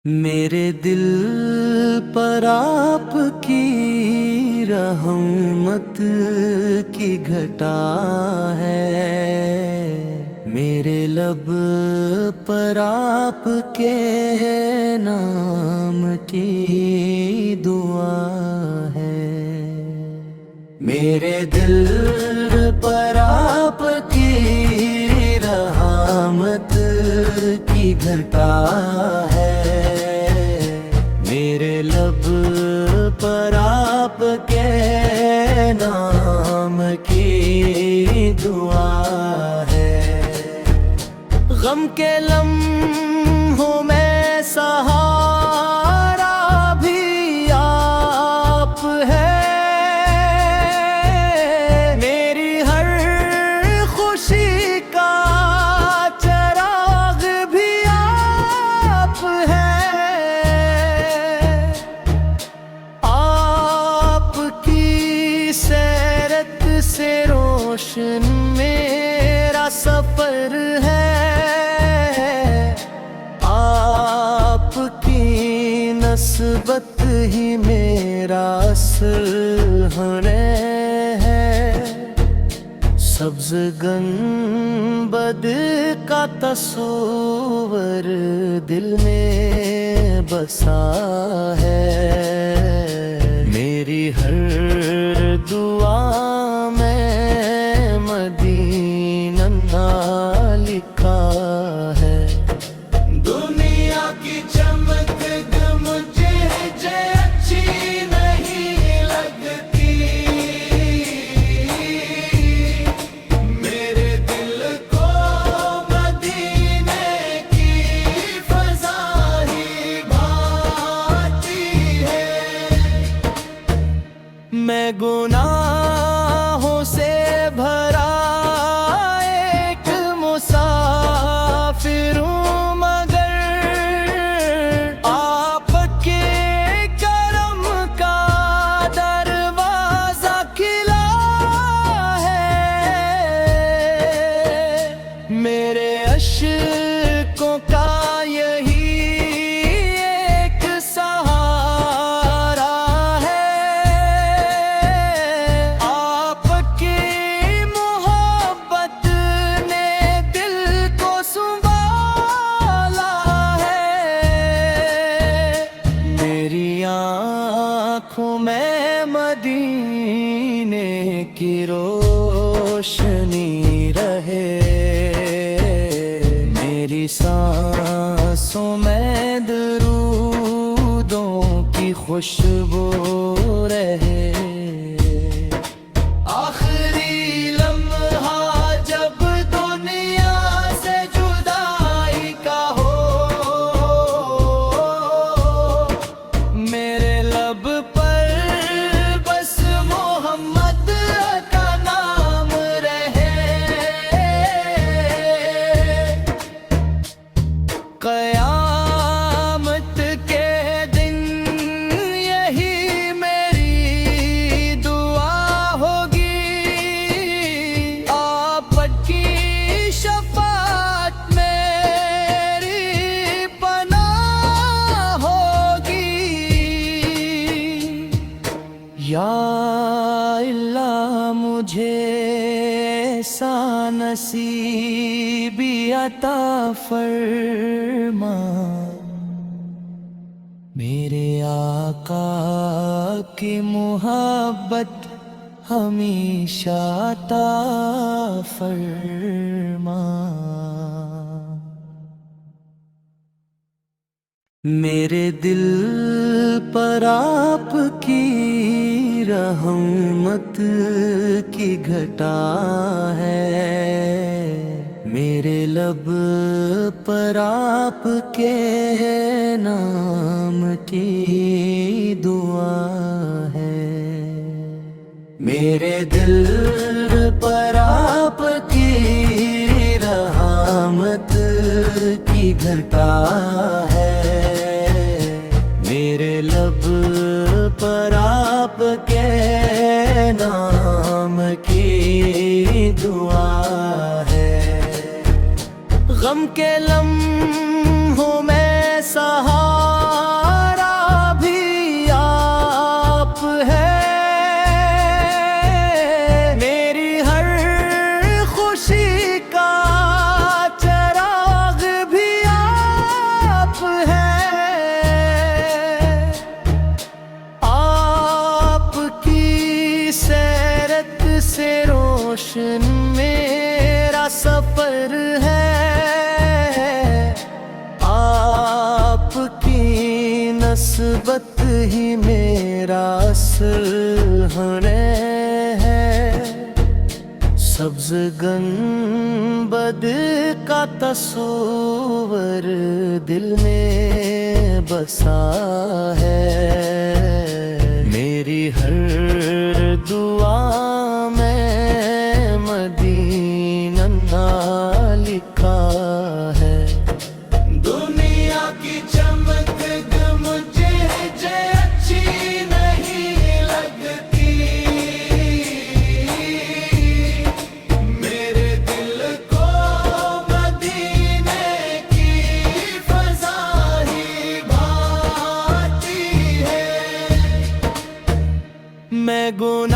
میرے دل پر آپ کی رحمت کی گھٹا ہے، میرے لب پر آپ کے نام کی دعا ہے۔ میرے دل پر آپ کی رحمت کی گھٹا ہے، میرے لب پر آپ کے نام کی دعا ہے۔ غم کے لمحوں میں سہارا بھی آپ ہے، میری ہر خوشی کا چراغ بھی آپ ہے۔ آپ کی سیرت سے روشن میرا سفر ہے، آپ کی نسبت ہی میرا اصل ہونے ہے۔ سبز گنبد کا تصور دل میں بسا ہے، میری ہر دعا میں مدینہ لکھا ہے۔ دنیا کی چمک مجھے اچھی نہیں لگتی، میرے دل کو مدینے کی فضا ہی بھاتی ہے۔ میں گناہوں سے بھرا ایک مسافر ہوں، مگر آپ کے کرم کا دروازہ کھلا ہے۔ میرے اشکوں کا یہی ایک سہارا ہے، آپ کی محبت نے دل کو سنبھالا ہے۔ میری آنکھوں میں مدینے کی روشنی رہے، میری سانسوں میں درودوں کی خوشبو رہے۔ آخری لمحہ جب دنیا سے جدائی کا ہو، میرے لب پر بس محمد کا نام رہے۔ قیامت کے دن یہی میری دعا ہوگی، آپ کی شفاعت میری پناہ ہوگی۔ یا اللہ مجھے ایسا نصیبی عطا فرما، میرے آقا کی محبت ہمیشہ عطا فرما۔ میرے دل پر آپ کی رحمت کی گھٹا ہے، میرے لب پر آپ کے نام کی دعا ہے۔ میرے دل پر آپ کی رحمت کی گھٹا ہے، میرے لب پر آپ کے نام کی دعا ہے۔ غم کے لمحوں میں سہارا روشن میرا سفر ہے، آپ کی نسبت ہی میرا اصل ہونے ہے۔ سبز گنبد کا تصور دل میں بسا ہے، میری ہر دعا میں مدینہ لکھا ہے۔ دنیا کی چمک مجھے اچھی نہیں لگتی، میرے دل کو مدینے کی فضا ہی بھاتی ہے۔ میں گناہ